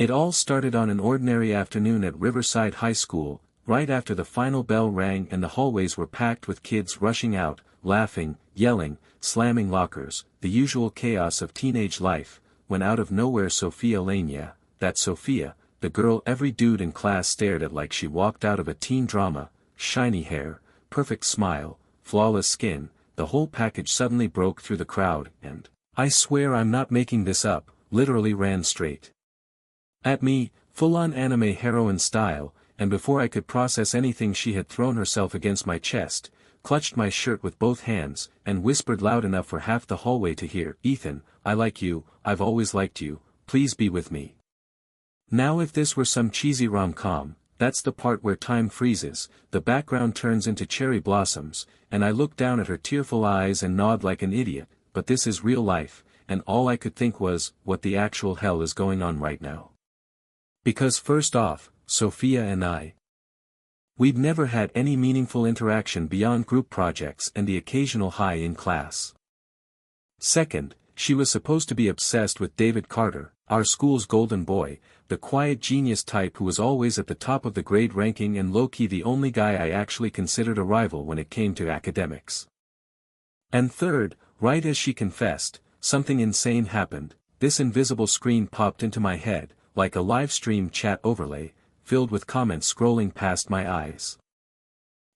It all started on an ordinary afternoon at Riverside High School, right after the final bell rang and the hallways were packed with kids rushing out, laughing, yelling, slamming lockers, the usual chaos of teenage life, when out of nowhere Sophia Lania, that Sophia, the girl every dude in class stared at like she walked out of a teen drama, shiny hair, perfect smile, flawless skin, the whole package suddenly broke through the crowd and, I swear I'm not making this up, literally ran straight at me, full-on anime heroine style, and before I could process anything she had thrown herself against my chest, clutched my shirt with both hands, and whispered loud enough for half the hallway to hear, "Ethan, I like you, I've always liked you, please be with me." Now if this were some cheesy rom-com, that's the part where time freezes, the background turns into cherry blossoms, and I look down at her tearful eyes and nod like an idiot, but this is real life, and all I could think was, what the actual hell is going on right now? Because first off, Sophia and we'd never had any meaningful interaction beyond group projects and the occasional hi in class. Second, she was supposed to be obsessed with David Carter, our school's golden boy, the quiet genius type who was always at the top of the grade ranking and low-key the only guy I actually considered a rival when it came to academics. And third, right as she confessed, something insane happened. This invisible screen popped into my head, like a live stream chat overlay, filled with comments scrolling past my eyes.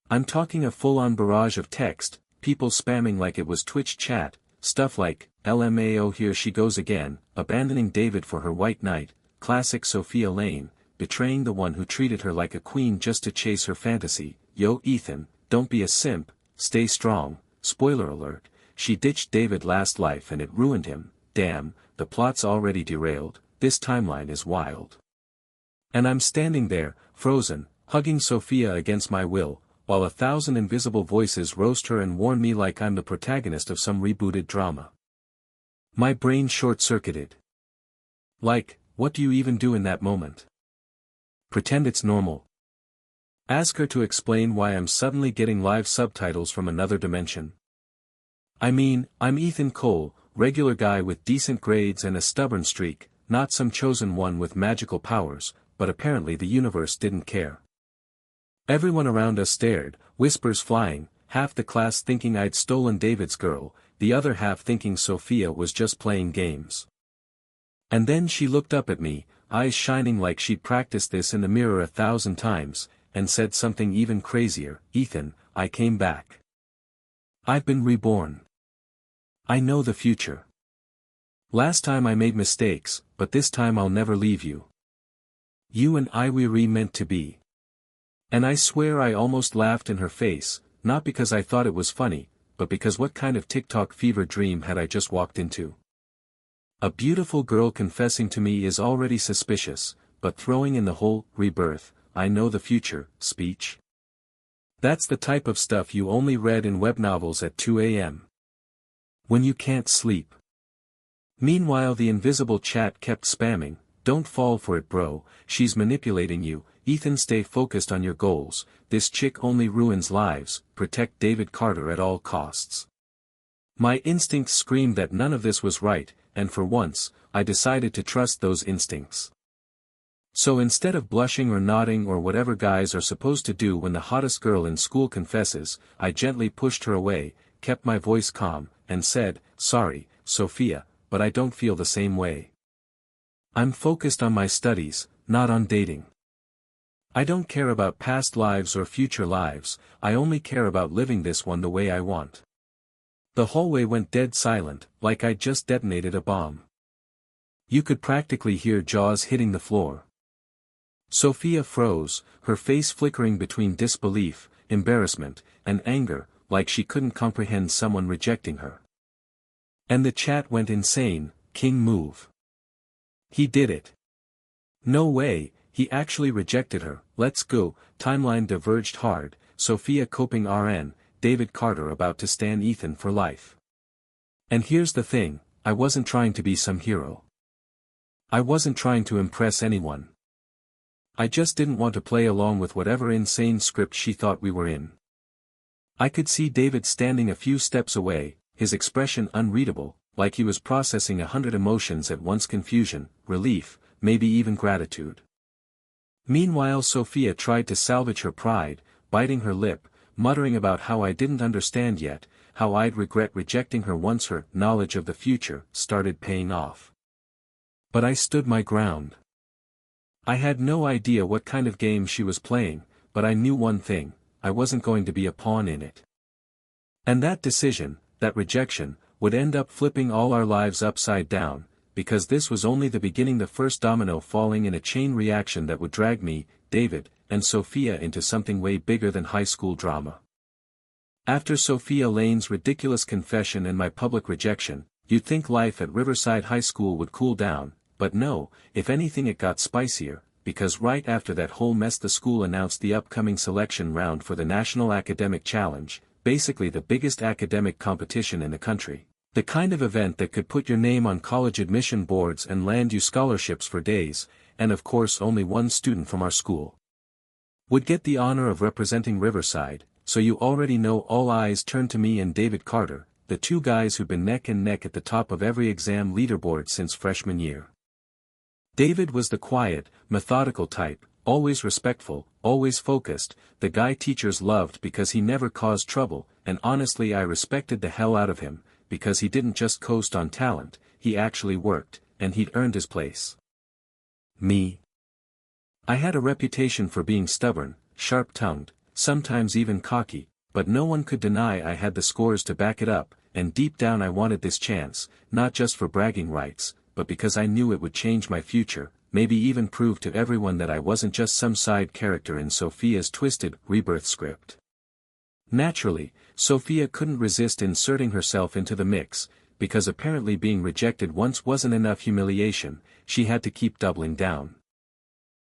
I'm talking a full-on barrage of text, people spamming like it was Twitch chat, stuff like, LMAO here she goes again, abandoning David for her white knight, classic Sophia Lane, betraying the one who treated her like a queen just to chase her fantasy, yo Ethan, don't be a simp, stay strong, spoiler alert, she ditched David last life and it ruined him, damn, the plot's already derailed. This timeline is wild. And I'm standing there, frozen, hugging Sophia against my will, while 1,000 invisible voices roast her and warn me like I'm the protagonist of some rebooted drama. My brain short-circuited. Like, what do you even do in that moment? Pretend it's normal. Ask her to explain why I'm suddenly getting live subtitles from another dimension. I mean, I'm Ethan Cole, regular guy with decent grades and a stubborn streak, not some chosen one with magical powers, but apparently the universe didn't care. Everyone around us stared, whispers flying, half the class thinking I'd stolen David's girl, the other half thinking Sophia was just playing games. And then she looked up at me, eyes shining like she'd practiced this in the mirror 1,000 times, and said something even crazier, "Ethan, I came back. I've been reborn. I know the future. Last time I made mistakes, but this time I'll never leave you. You and I were meant to be." And I swear I almost laughed in her face, not because I thought it was funny, but because what kind of TikTok fever dream had I just walked into? A beautiful girl confessing to me is already suspicious, but throwing in the whole, rebirth, I know the future, speech. That's the type of stuff you only read in webnovels at 2 a.m. when you can't sleep. Meanwhile the invisible chat kept spamming, "Don't fall for it bro, she's manipulating you, Ethan stay focused on your goals, this chick only ruins lives, protect David Carter at all costs." My instincts screamed that none of this was right, and for once, I decided to trust those instincts. So instead of blushing or nodding or whatever guys are supposed to do when the hottest girl in school confesses, I gently pushed her away, kept my voice calm, and said, "Sorry, Sophia, but I don't feel the same way. I'm focused on my studies, not on dating. I don't care about past lives or future lives, I only care about living this one the way I want." The hallway went dead silent, like I'd just detonated a bomb. You could practically hear jaws hitting the floor. Sophia froze, her face flickering between disbelief, embarrassment, and anger, like she couldn't comprehend someone rejecting her. And the chat went insane, "King move. He did it. No way, he actually rejected her, let's go." Timeline diverged hard, Sophia coping RN, David Carter about to stan Ethan for life. And here's the thing, I wasn't trying to be some hero. I wasn't trying to impress anyone. I just didn't want to play along with whatever insane script she thought we were in. I could see David standing a few steps away, his expression unreadable, like he was processing 100 emotions at once: confusion, relief, maybe even gratitude. Meanwhile Sophia tried to salvage her pride, biting her lip, muttering about how I didn't understand yet, how I'd regret rejecting her once her knowledge of the future started paying off. But I stood my ground. I had no idea what kind of game she was playing, but I knew one thing: I wasn't going to be a pawn in it. And that decision, that rejection, would end up flipping all our lives upside down, because this was only the beginning, the first domino falling in a chain reaction that would drag me, David, and Sophia into something way bigger than high school drama. After Sophia Lane's ridiculous confession and my public rejection, you'd think life at Riverside High School would cool down, but no, if anything it got spicier, because right after that whole mess the school announced the upcoming selection round for the National Academic Challenge, basically the biggest academic competition in the country. The kind of event that could put your name on college admission boards and land you scholarships for days, and of course only one student from our school would get the honor of representing Riverside, so you already know all eyes turned to me and David Carter, the two guys who've been neck and neck at the top of every exam leaderboard since freshman year. David was the quiet, methodical type, always respectful, always focused, the guy teachers loved because he never caused trouble, and honestly I respected the hell out of him, because he didn't just coast on talent, he actually worked, and he'd earned his place. Me. I had a reputation for being stubborn, sharp-tongued, sometimes even cocky, but no one could deny I had the scores to back it up, and deep down I wanted this chance, not just for bragging rights, but because I knew it would change my future, maybe even prove to everyone that I wasn't just some side character in Sophia's twisted rebirth script. Naturally, Sophia couldn't resist inserting herself into the mix, because apparently being rejected once wasn't enough humiliation, she had to keep doubling down.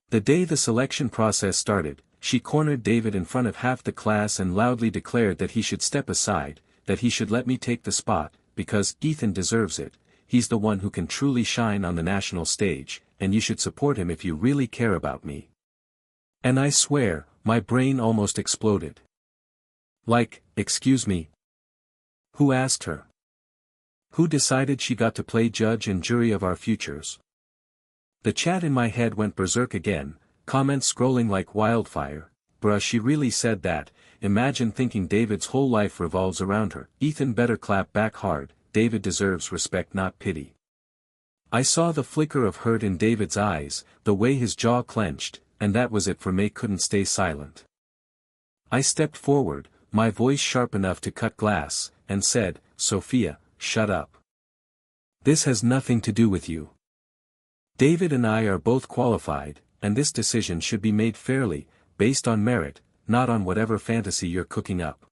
The day the selection process started, she cornered David in front of half the class and loudly declared that he should step aside, that he should let me take the spot, because Ethan deserves it, he's the one who can truly shine on the national stage, and you should support him if you really care about me. And I swear, my brain almost exploded. Like, excuse me? Who asked her? Who decided she got to play judge and jury of our futures? The chat in my head went berserk again, comments scrolling like wildfire. Bruh, she really said that. Imagine thinking David's whole life revolves around her. Ethan better clap back hard, David deserves respect not pity. I saw the flicker of hurt in David's eyes, the way his jaw clenched, and that was it for me. Couldn't stay silent. I stepped forward, my voice sharp enough to cut glass, and said, Sophia, shut up. This has nothing to do with you. David and I are both qualified, and this decision should be made fairly, based on merit, not on whatever fantasy you're cooking up.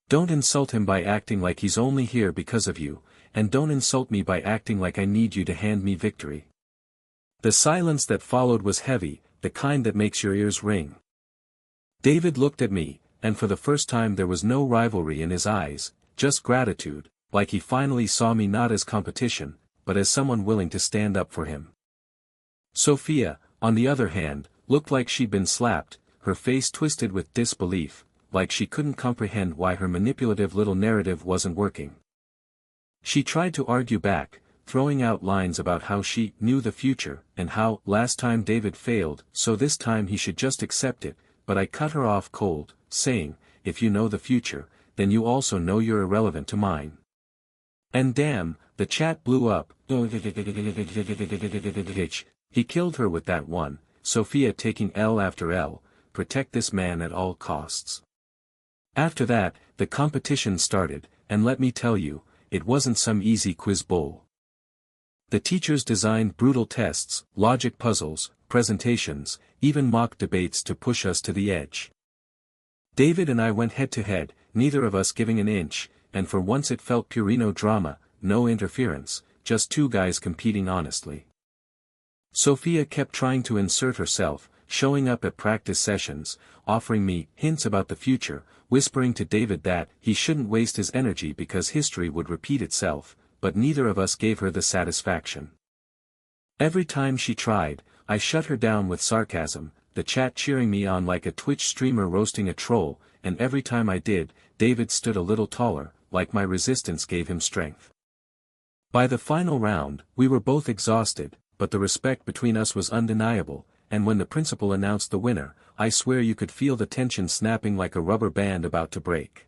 Don't insult him by acting like he's only here because of you, and don't insult me by acting like I need you to hand me victory. The silence that followed was heavy, the kind that makes your ears ring. David looked at me, and for the first time there was no rivalry in his eyes, just gratitude, like he finally saw me not as competition, but as someone willing to stand up for him. Sophia, on the other hand, looked like she'd been slapped, her face twisted with disbelief, like she couldn't comprehend why her manipulative little narrative wasn't working. She tried to argue back, throwing out lines about how she knew the future, and how, last time David failed, so this time he should just accept it, but I cut her off cold, saying, if you know the future, then you also know you're irrelevant to mine. And damn, the chat blew up. He killed her with that one, Sophia taking L after L, protect this man at all costs. After that, the competition started, and let me tell you, it wasn't some easy quiz bowl. The teachers designed brutal tests, logic puzzles, presentations, even mock debates to push us to the edge. David and I went head to head, neither of us giving an inch, and for once it felt Purino drama, no interference, just two guys competing honestly. Sophia kept trying to insert herself, showing up at practice sessions, offering me hints about the future, whispering to David that he shouldn't waste his energy because history would repeat itself, but neither of us gave her the satisfaction. Every time she tried, I shut her down with sarcasm, the chat cheering me on like a Twitch streamer roasting a troll, and every time I did, David stood a little taller, like my resistance gave him strength. By the final round, we were both exhausted, but the respect between us was undeniable, and when the principal announced the winner, I swear you could feel the tension snapping like a rubber band about to break.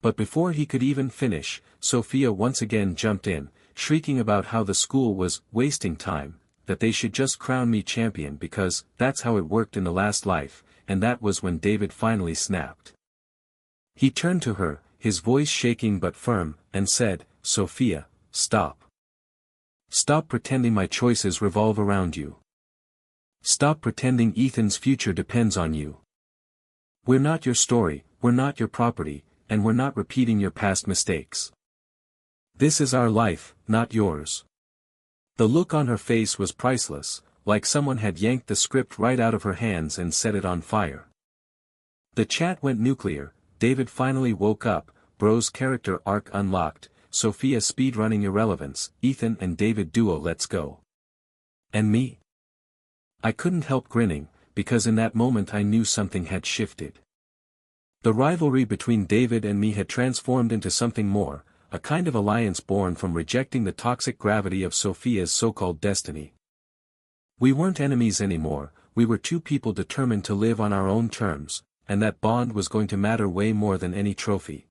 But before he could even finish, Sophia once again jumped in, shrieking about how the school was wasting time, that they should just crown me champion because that's how it worked in the last life, and that was when David finally snapped. He turned to her, his voice shaking but firm, and said, "Sophia, stop. Stop pretending my choices revolve around you. Stop pretending Ethan's future depends on you. We're not your story, we're not your property, and we're not repeating your past mistakes. This is our life, not yours." The look on her face was priceless, like someone had yanked the script right out of her hands and set it on fire. The chat went nuclear. David finally woke up, Bro's character arc unlocked, Sophia speedrunning irrelevance, Ethan and David duo let's go. And me? I couldn't help grinning, because in that moment I knew something had shifted. The rivalry between David and me had transformed into something more, a kind of alliance born from rejecting the toxic gravity of Sophia's so-called destiny. We weren't enemies anymore, we were two people determined to live on our own terms, and that bond was going to matter way more than any trophy.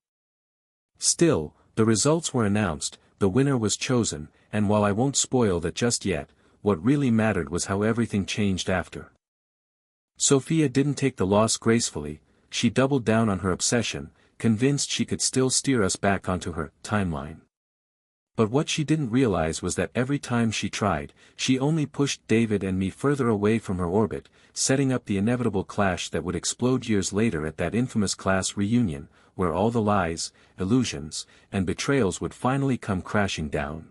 Still, the results were announced, the winner was chosen, and while I won't spoil that just yet, what really mattered was how everything changed after. Sophia didn't take the loss gracefully, she doubled down on her obsession, convinced she could still steer us back onto her timeline. But what she didn't realize was that every time she tried, she only pushed David and me further away from her orbit, setting up the inevitable clash that would explode years later at that infamous class reunion, where all the lies, illusions, and betrayals would finally come crashing down.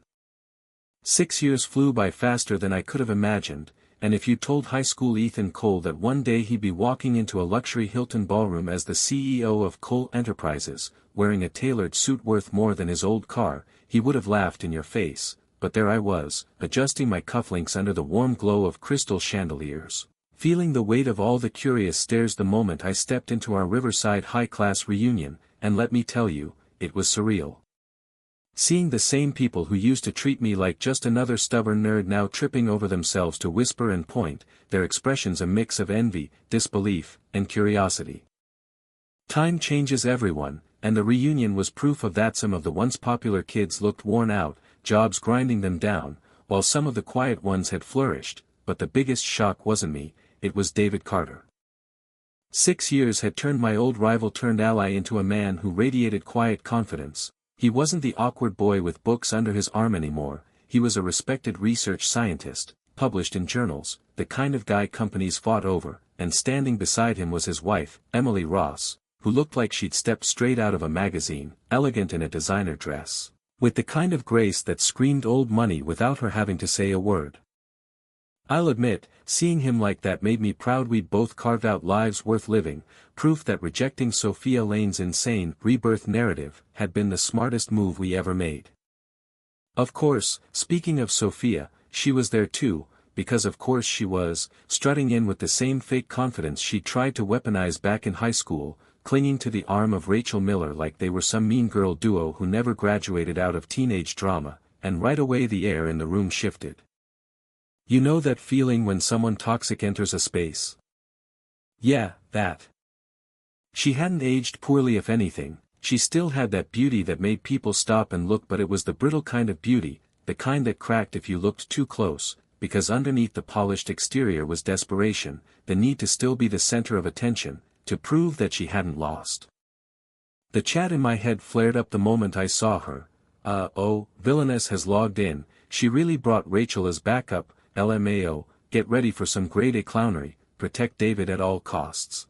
6 years flew by faster than I could have imagined, and if you told high school Ethan Cole that one day he'd be walking into a luxury Hilton ballroom as the CEO of Cole Enterprises, wearing a tailored suit worth more than his old car, he would have laughed in your face, but there I was, adjusting my cufflinks under the warm glow of crystal chandeliers, feeling the weight of all the curious stares the moment I stepped into our Riverside high-class reunion, and let me tell you, it was surreal. Seeing the same people who used to treat me like just another stubborn nerd now tripping over themselves to whisper and point, their expressions a mix of envy, disbelief, and curiosity. Time changes everyone, and the reunion was proof of that. Some of the once popular kids looked worn out, jobs grinding them down, while some of the quiet ones had flourished, but the biggest shock wasn't me, it was David Carter. 6 years had turned my old rival turned ally into a man who radiated quiet confidence. He wasn't the awkward boy with books under his arm anymore, he was a respected research scientist, published in journals, the kind of guy companies fought over, and standing beside him was his wife, Emily Ross, who looked like she'd stepped straight out of a magazine, elegant in a designer dress, with the kind of grace that screamed old money without her having to say a word. I'll admit, seeing him like that made me proud. We'd both carved out lives worth living, proof that rejecting Sophia Lane's insane rebirth narrative had been the smartest move we ever made. Of course, speaking of Sophia, she was there too, because of course she was, strutting in with the same fake confidence she tried to weaponize back in high school, clinging to the arm of Rachel Miller like they were some mean girl duo who never graduated out of teenage drama, and right away the air in the room shifted. You know that feeling when someone toxic enters a space? Yeah, that. She hadn't aged poorly. If anything, she still had that beauty that made people stop and look, but it was the brittle kind of beauty, the kind that cracked if you looked too close, because underneath the polished exterior was desperation, the need to still be the center of attention, to prove that she hadn't lost. The chat in my head flared up the moment I saw her. Oh, villainess has logged in, she really brought Rachel as backup, LMAO, get ready for some grade A clownery, protect David at all costs.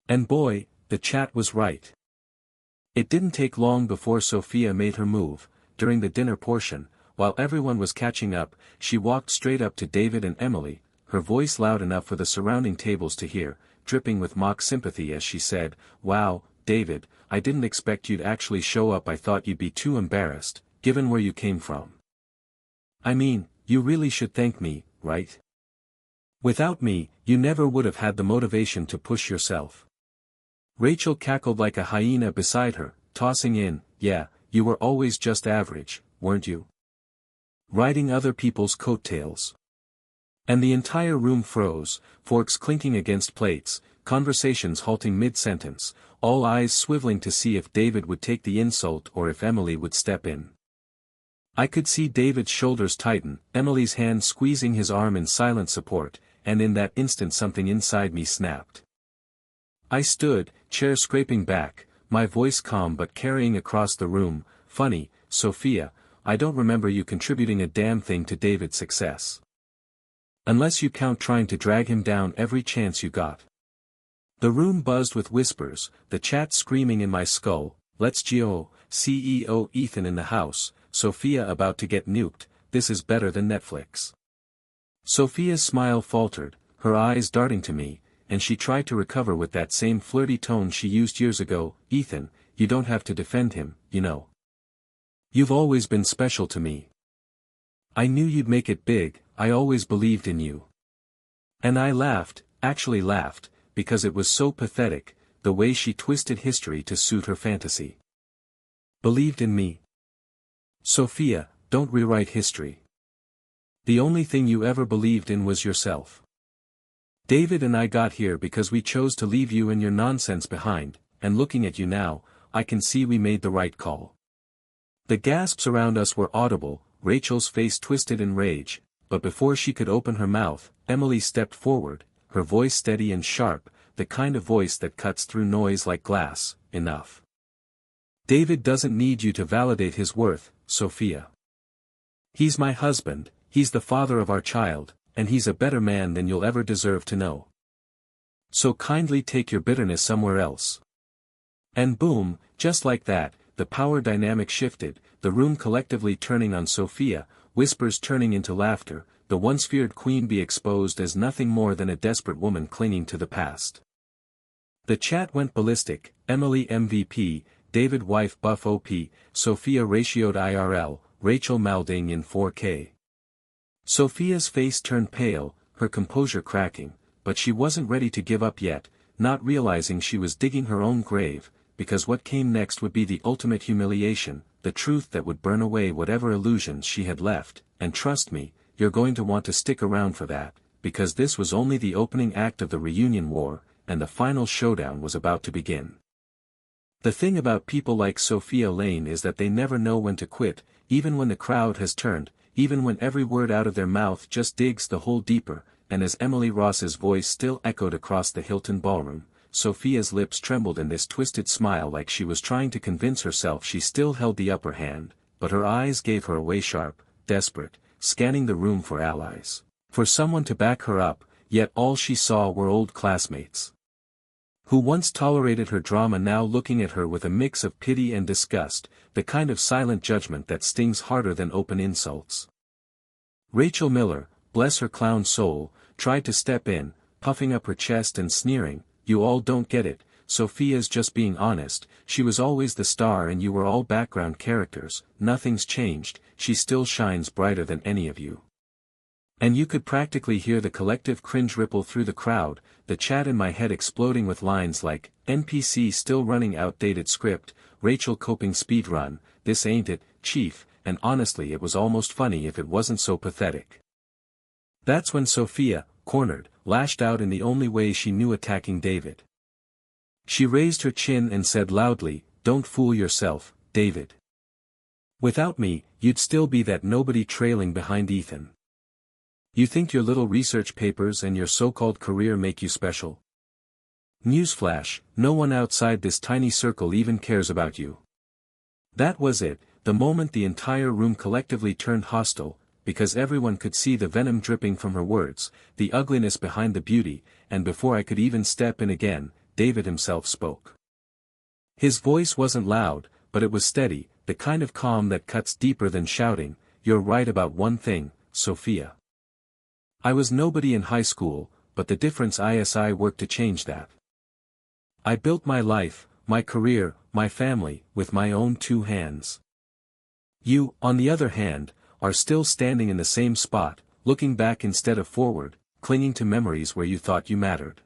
And boy, the chat was right. It didn't take long before Sophia made her move. During the dinner portion, while everyone was catching up, she walked straight up to David and Emily, her voice loud enough for the surrounding tables to hear, dripping with mock sympathy as she said, "Wow, David, I didn't expect you'd actually show up. I thought you'd be too embarrassed, given where you came from. I mean, you really should thank me, right? Without me, you never would have had the motivation to push yourself." Rachel cackled like a hyena beside her, tossing in, "Yeah, you were always just average, weren't you?" riding other people's coattails. And the entire room froze, forks clinking against plates, conversations halting mid-sentence, all eyes swiveling to see if David would take the insult or if Emily would step in. I could see David's shoulders tighten, Emily's hand squeezing his arm in silent support, and in that instant something inside me snapped. I stood, chair scraping back, my voice calm but carrying across the room, "Funny, Sophia, I don't remember you contributing a damn thing to David's success. Unless you count trying to drag him down every chance you got." The room buzzed with whispers, the chat screaming in my skull, "Let's go, CEO Ethan in the house, Sophia about to get nuked, this is better than Netflix." Sophia's smile faltered, her eyes darting to me, and she tried to recover with that same flirty tone she used years ago. "Ethan, you don't have to defend him, you know. You've always been special to me. I knew you'd make it big, I always believed in you." And I laughed, actually laughed, because it was so pathetic, the way she twisted history to suit her fantasy. Believed in me? Sophia, don't rewrite history. The only thing you ever believed in was yourself. David and I got here because we chose to leave you and your nonsense behind, and looking at you now, I can see we made the right call. The gasps around us were audible, Rachel's face twisted in rage, but before she could open her mouth, Emily stepped forward, her voice steady and sharp, the kind of voice that cuts through noise like glass. "Enough. David doesn't need you to validate his worth, Sophia. He's my husband, he's the father of our child, and he's a better man than you'll ever deserve to know. So kindly take your bitterness somewhere else." And boom, just like that, the power dynamic shifted, the room collectively turning on Sophia, whispers turning into laughter, the once feared queen bee exposed as nothing more than a desperate woman clinging to the past. The chat went ballistic, Emily MVP, David wife buff OP, Sophia ratioed IRL, Rachel malding in 4K. Sophia's face turned pale, her composure cracking, but she wasn't ready to give up yet, not realizing she was digging her own grave, because what came next would be the ultimate humiliation, the truth that would burn away whatever illusions she had left, and trust me, you're going to want to stick around for that, because this was only the opening act of the reunion war, and the final showdown was about to begin. The thing about people like Sophia Lane is that they never know when to quit, even when the crowd has turned, even when every word out of their mouth just digs the hole deeper, and as Emily Ross's voice still echoed across the Hilton ballroom, Sophia's lips trembled in this twisted smile like she was trying to convince herself she still held the upper hand, but her eyes gave her away sharp, desperate, scanning the room for allies, for someone to back her up, yet all she saw were old classmates who once tolerated her drama now looking at her with a mix of pity and disgust, the kind of silent judgment that stings harder than open insults. Rachel Miller, bless her clown soul, tried to step in, puffing up her chest and sneering, "You all don't get it, Sophia's just being honest, she was always the star and you were all background characters, nothing's changed, she still shines brighter than any of you." And you could practically hear the collective cringe ripple through the crowd, the chat in my head exploding with lines like, "NPC still running outdated script, Rachel coping speedrun, this ain't it, chief," and honestly it was almost funny if it wasn't so pathetic. That's when Sophia, cornered, lashed out in the only way she knew, attacking David. She raised her chin and said loudly, "Don't fool yourself, David. Without me, you'd still be that nobody trailing behind Ethan. You think your little research papers and your so-called career make you special? Newsflash, no one outside this tiny circle even cares about you." That was it, the moment the entire room collectively turned hostile, because everyone could see the venom dripping from her words, the ugliness behind the beauty, and before I could even step in again, David himself spoke. His voice wasn't loud, but it was steady, the kind of calm that cuts deeper than shouting. "You're right about one thing, Sophia. I was nobody in high school, but the difference I worked to change that. I built my life, my career, my family, with my own two hands. You, on the other hand, are still standing in the same spot, looking back instead of forward, clinging to memories where you thought you mattered."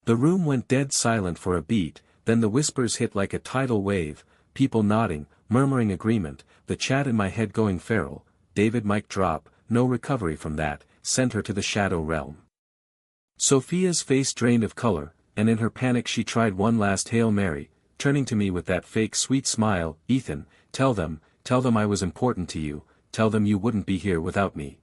The room went dead silent for a beat, then the whispers hit like a tidal wave, people nodding, murmuring agreement, the chat in my head going feral, David mic drop, no recovery from that, sent her to the shadow realm. Sophia's face drained of color, and in her panic she tried one last Hail Mary, turning to me with that fake sweet smile. Ethan, tell them I was important to you, tell them you wouldn't be here without me.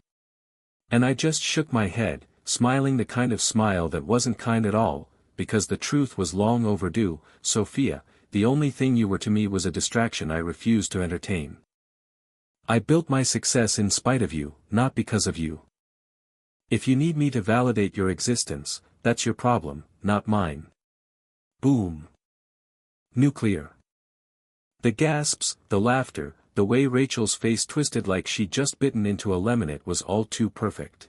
And I just shook my head, smiling the kind of smile that wasn't kind at all, because the truth was long overdue. Sophia, the only thing you were to me was a distraction I refused to entertain. I built my success in spite of you, not because of you. If you need me to validate your existence, that's your problem, not mine. Boom. Nuclear. The gasps, the laughter, the way Rachel's face twisted like she'd just bitten into a lemonade was all too perfect.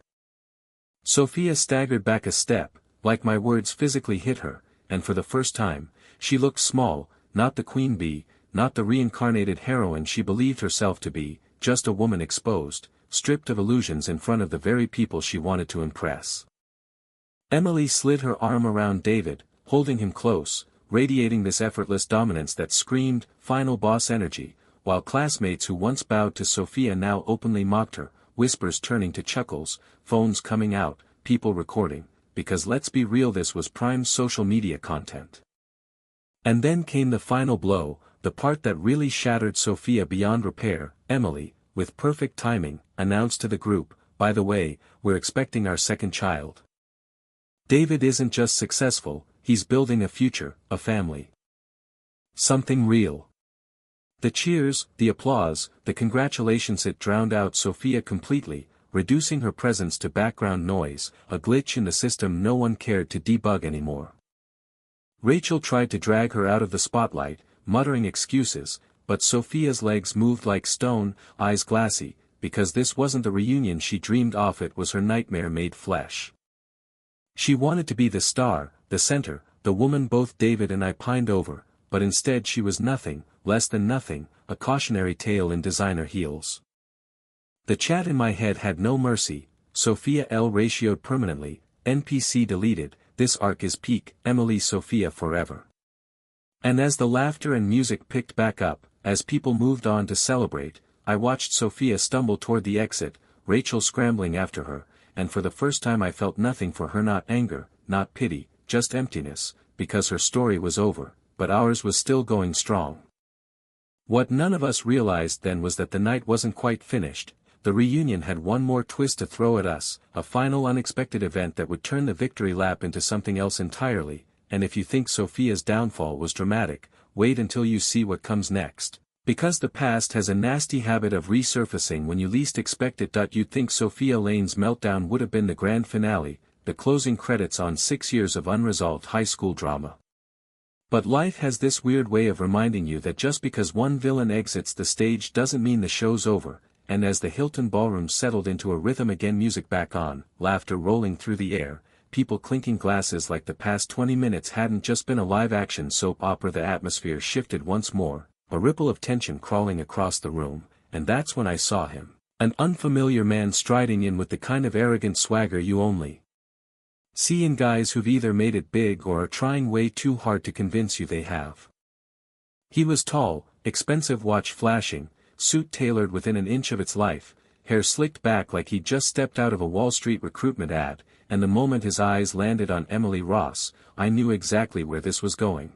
Sophia staggered back a step, like my words physically hit her, and for the first time, she looked small, not the queen bee, not the reincarnated heroine she believed herself to be, just a woman exposed, stripped of illusions in front of the very people she wanted to impress. Emily slid her arm around David, holding him close, radiating this effortless dominance that screamed, final boss energy, while classmates who once bowed to Sophia now openly mocked her, whispers turning to chuckles, phones coming out, people recording, because let's be real, this was prime social media content. And then came the final blow, the part that really shattered Sophia beyond repair. Emily, with perfect timing, announced to the group, by the way, we're expecting our second child. David isn't just successful, he's building a future, a family. Something real. The cheers, the applause, the congratulations, it drowned out Sophia completely, reducing her presence to background noise, a glitch in the system no one cared to debug anymore. Rachel tried to drag her out of the spotlight, muttering excuses, but Sophia's legs moved like stone, eyes glassy, because this wasn't the reunion she dreamed of, it was her nightmare made flesh. She wanted to be the star, the center, the woman both David and I pined over, but instead she was nothing, less than nothing, a cautionary tale in designer heels. The chat in my head had no mercy. Sophia L ratioed permanently, NPC deleted, this arc is peak, Emily Sophia forever. And as the laughter and music picked back up, as people moved on to celebrate, I watched Sophia stumble toward the exit, Rachel scrambling after her, and for the first time I felt nothing for her, not anger, not pity, just emptiness, because her story was over, but ours was still going strong. What none of us realized then was that the night wasn't quite finished. The reunion had one more twist to throw at us, a final unexpected event that would turn the victory lap into something else entirely, and if you think Sophia's downfall was dramatic, wait until you see what comes next. Because the past has a nasty habit of resurfacing when you least expect it. You'd think Sophia Lane's meltdown would have been the grand finale, the closing credits on 6 years of unresolved high school drama. But life has this weird way of reminding you that just because one villain exits the stage doesn't mean the show's over. And as the Hilton ballroom settled into a rhythm again, music back on, laughter rolling through the air, people clinking glasses like the past 20 minutes hadn't just been a live-action soap opera, the atmosphere shifted once more, a ripple of tension crawling across the room, and that's when I saw him. An unfamiliar man striding in with the kind of arrogant swagger you only see in guys who've either made it big or are trying way too hard to convince you they have. He was tall, expensive watch flashing, suit tailored within an inch of its life, hair slicked back like he'd just stepped out of a Wall Street recruitment ad, and the moment his eyes landed on Emily Ross, I knew exactly where this was going.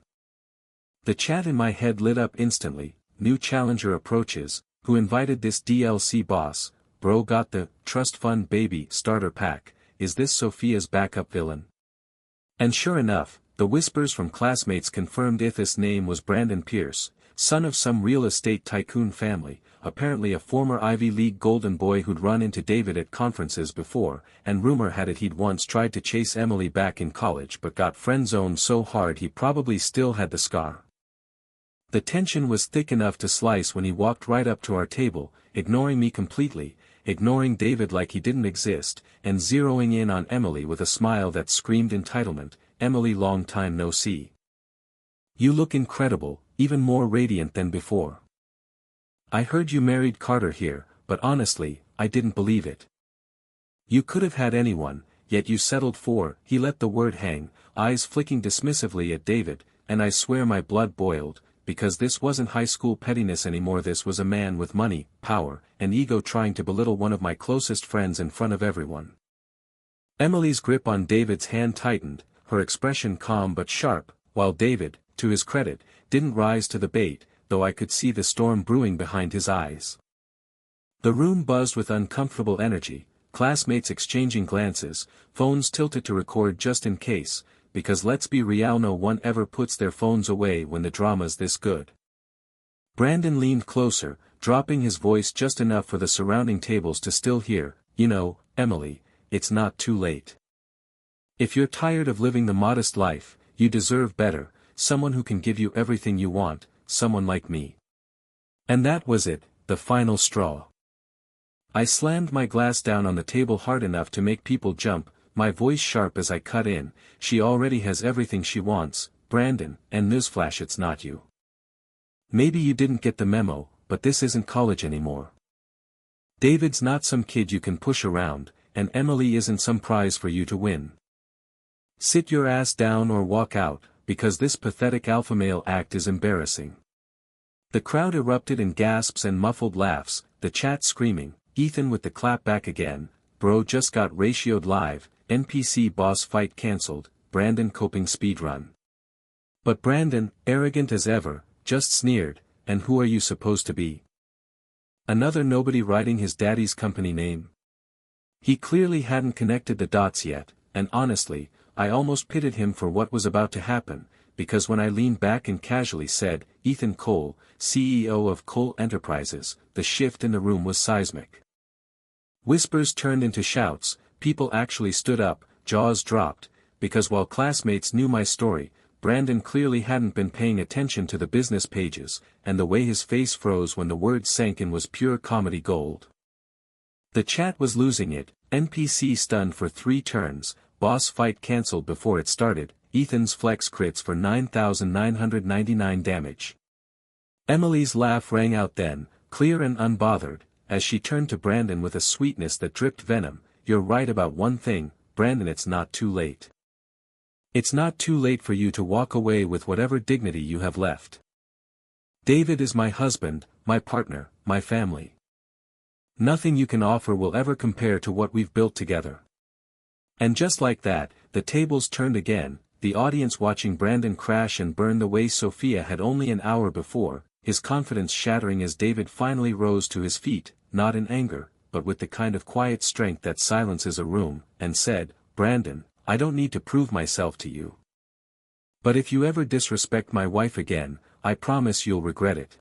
The chat in my head lit up instantly. New challenger approaches, who invited this DLC boss, bro got the trust fund baby starter pack, is this Sophia's backup villain? And sure enough, the whispers from classmates confirmed Ithis' name was Brandon Pierce, son of some real estate tycoon family, apparently a former Ivy League golden boy who'd run into David at conferences before, and rumor had it he'd once tried to chase Emily back in college but got friend-zoned so hard he probably still had the scar. The tension was thick enough to slice when he walked right up to our table, ignoring me completely, ignoring David like he didn't exist, and zeroing in on Emily with a smile that screamed entitlement. Emily, long time no see. You look incredible, even more radiant than before. I heard you married Carter here, but honestly, I didn't believe it. You could have had anyone, yet you settled for. He let the word hang, eyes flicking dismissively at David, and I swear my blood boiled, because this wasn't high school pettiness anymore. This was a man with money, power, and ego trying to belittle one of my closest friends in front of everyone. Emily's grip on David's hand tightened, her expression calm but sharp, while David, to his credit, didn't rise to the bait, though I could see the storm brewing behind his eyes. The room buzzed with uncomfortable energy, classmates exchanging glances, phones tilted to record just in case, because let's be real, no one ever puts their phones away when the drama's this good. Brandon leaned closer, dropping his voice just enough for the surrounding tables to still hear, "You know, Emily, it's not too late. If you're tired of living the modest life, you deserve better, someone who can give you everything you want, someone like me." And that was it, the final straw. I slammed my glass down on the table hard enough to make people jump, my voice sharp as I cut in. "She already has everything she wants, Brandon, and newsflash, it's not you. Maybe you didn't get the memo, but this isn't college anymore. David's not some kid you can push around, and Emily isn't some prize for you to win. Sit your ass down or walk out, because this pathetic alpha male act is embarrassing." The crowd erupted in gasps and muffled laughs, the chat screaming, "Ethan with the clap back again, bro just got ratioed live, NPC boss fight cancelled, Brandon coping speedrun." But Brandon, arrogant as ever, just sneered, "And who are you supposed to be? Another nobody writing his daddy's company name?" He clearly hadn't connected the dots yet, and honestly, I almost pitied him for what was about to happen, because when I leaned back and casually said, "Ethan Cole, CEO of Cole Enterprises," the shift in the room was seismic. Whispers turned into shouts, people actually stood up, jaws dropped, because while classmates knew my story, Brandon clearly hadn't been paying attention to the business pages, and the way his face froze when the words sank in was pure comedy gold. The chat was losing it, NPC stunned for 3 turns, boss fight cancelled before it started, Ethan's flex crits for 9,999 damage. Emily's laugh rang out then, clear and unbothered, as she turned to Brandon with a sweetness that dripped venom. "You're right about one thing, Brandon, it's not too late. It's not too late for you to walk away with whatever dignity you have left. David is my husband, my partner, my family. Nothing you can offer will ever compare to what we've built together." And just like that, the tables turned again, the audience watching Brandon crash and burn the way Sophia had only an hour before, his confidence shattering as David finally rose to his feet, not in anger, but with the kind of quiet strength that silences a room, and said, "Brandon, I don't need to prove myself to you. But if you ever disrespect my wife again, I promise you'll regret it."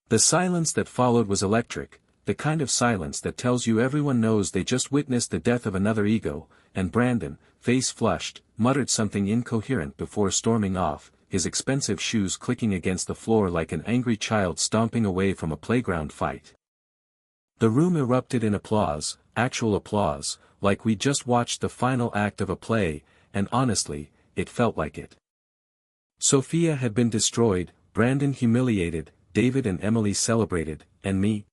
The silence that followed was electric, the kind of silence that tells you everyone knows they just witnessed the death of another ego, and Brandon, face flushed, muttered something incoherent before storming off, his expensive shoes clicking against the floor like an angry child stomping away from a playground fight. The room erupted in applause, actual applause, like we just watched the final act of a play, and honestly, it felt like it. Sophia had been destroyed, Brandon humiliated, David and Emily celebrated, and me?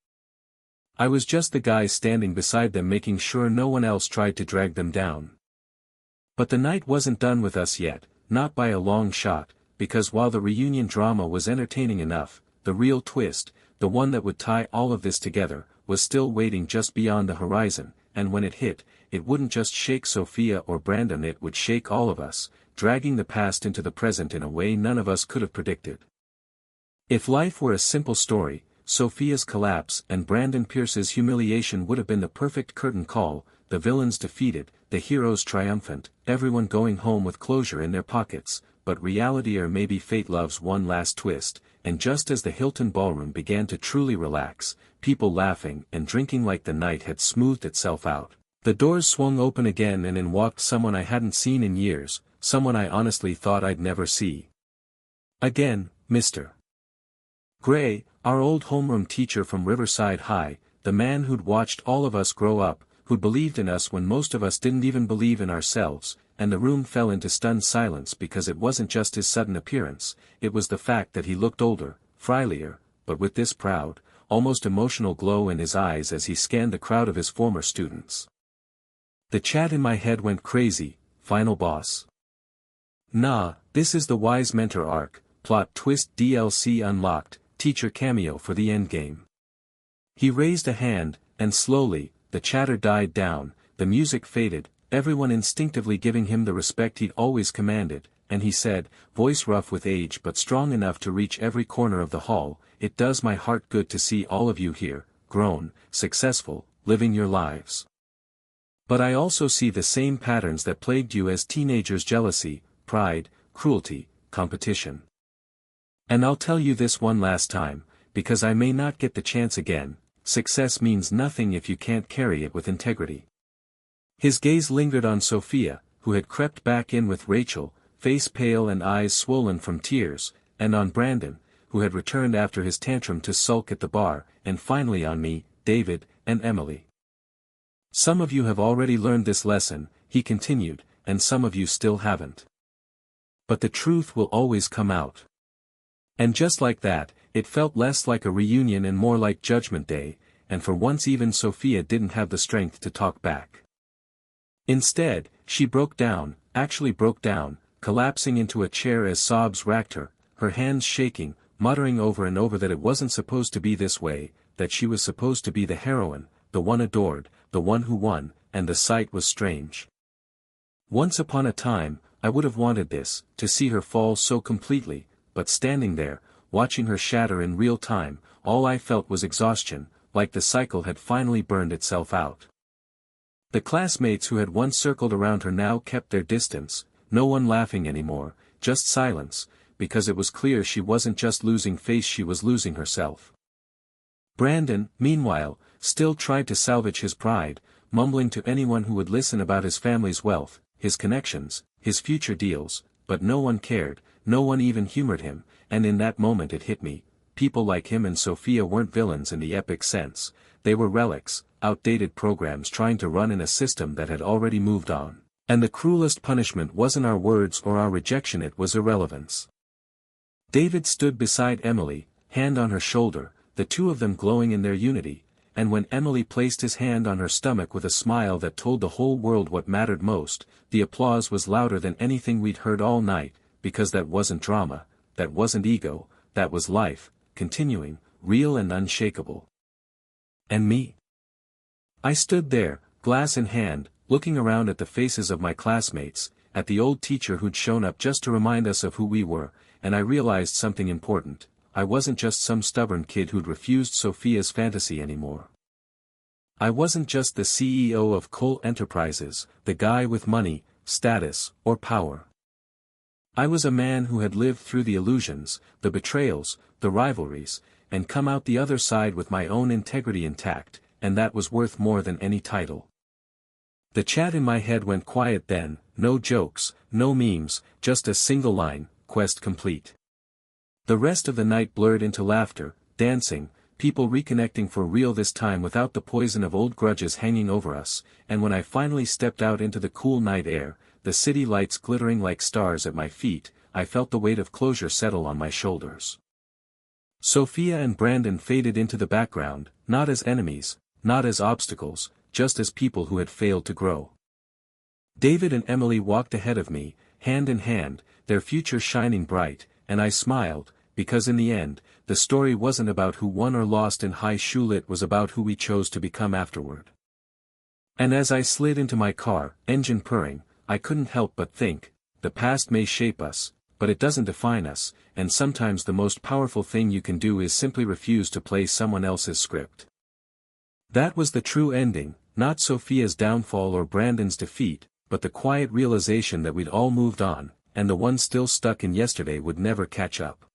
I was just the guy standing beside them making sure no one else tried to drag them down. But the night wasn't done with us yet, not by a long shot, because while the reunion drama was entertaining enough, the real twist, the one that would tie all of this together, was still waiting just beyond the horizon, and when it hit, it wouldn't just shake Sophia or Brandon, it would shake all of us, dragging the past into the present in a way none of us could have predicted. If life were a simple story, Sophia's collapse and Brandon Pierce's humiliation would have been the perfect curtain call, the villains defeated, the heroes triumphant, everyone going home with closure in their pockets, but reality, or maybe fate, loves one last twist, and just as the Hilton ballroom began to truly relax, people laughing and drinking like the night had smoothed itself out, the doors swung open again and in walked someone I hadn't seen in years, someone I honestly thought I'd never see again, Mr. Gray, our old homeroom teacher from Riverside High, the man who'd watched all of us grow up, who'd believed in us when most of us didn't even believe in ourselves, and the room fell into stunned silence because it wasn't just his sudden appearance, it was the fact that he looked older, friendlier, but with this proud, almost emotional glow in his eyes as he scanned the crowd of his former students. The chat in my head went crazy, final boss. Nah, this is the wise mentor arc, plot twist DLC unlocked, teacher cameo for the endgame. He raised a hand, and slowly, the chatter died down, the music faded, everyone instinctively giving him the respect he'd always commanded, and he said, voice rough with age but strong enough to reach every corner of the hall, "It does my heart good to see all of you here, grown, successful, living your lives. But I also see the same patterns that plagued you as teenagers: jealousy, pride, cruelty, competition. And I'll tell you this one last time, because I may not get the chance again, success means nothing if you can't carry it with integrity." His gaze lingered on Sophia, who had crept back in with Rachel, face pale and eyes swollen from tears, and on Brandon, who had returned after his tantrum to sulk at the bar, and finally on me, David, and Emily. "Some of you have already learned this lesson," he continued, "and some of you still haven't. But the truth will always come out." And just like that, it felt less like a reunion and more like Judgment Day, and for once even Sophia didn't have the strength to talk back. Instead, she actually broke down, collapsing into a chair as sobs racked her, her hands shaking, muttering over and over that it wasn't supposed to be this way, that she was supposed to be the heroine, the one adored, the one who won, and the sight was strange. Once upon a time, I would have wanted this, to see her fall so completely, but standing there, watching her shatter in real time, all I felt was exhaustion, like the cycle had finally burned itself out. The classmates who had once circled around her now kept their distance, no one laughing anymore, just silence, because it was clear she wasn't just losing face, she was losing herself. Brandon, meanwhile, still tried to salvage his pride, mumbling to anyone who would listen about his family's wealth, his connections, his future deals, but no one cared, no one even humored him, and in that moment it hit me, people like him and Sophia weren't villains in the epic sense, they were relics, outdated programs trying to run in a system that had already moved on, and the cruelest punishment wasn't our words or our rejection, it was irrelevance. David stood beside Emily, hand on her shoulder, the two of them glowing in their unity, and when Emily placed his hand on her stomach with a smile that told the whole world what mattered most, the applause was louder than anything we'd heard all night, because that wasn't drama, that wasn't ego, that was life, continuing, real and unshakable. And me? I stood there, glass in hand, looking around at the faces of my classmates, at the old teacher who'd shown up just to remind us of who we were, and I realized something important. I wasn't just some stubborn kid who'd refused Sophia's fantasy anymore. I wasn't just the CEO of Cole Enterprises, the guy with money, status, or power. I was a man who had lived through the illusions, the betrayals, the rivalries, and come out the other side with my own integrity intact, and that was worth more than any title. The chat in my head went quiet then, no jokes, no memes, just a single line, quest complete. The rest of the night blurred into laughter, dancing, people reconnecting for real this time without the poison of old grudges hanging over us, and when I finally stepped out into the cool night air, the city lights glittering like stars at my feet, I felt the weight of closure settle on my shoulders. Sophia and Brandon faded into the background, not as enemies, not as obstacles, just as people who had failed to grow. David and Emily walked ahead of me, hand in hand, their future shining bright, and I smiled, because in the end, the story wasn't about who won or lost in high school, it was about who we chose to become afterward. And as I slid into my car, engine purring, I couldn't help but think, the past may shape us, but it doesn't define us, and sometimes the most powerful thing you can do is simply refuse to play someone else's script. That was the true ending, not Sophia's downfall or Brandon's defeat, but the quiet realization that we'd all moved on, and the one still stuck in yesterday would never catch up.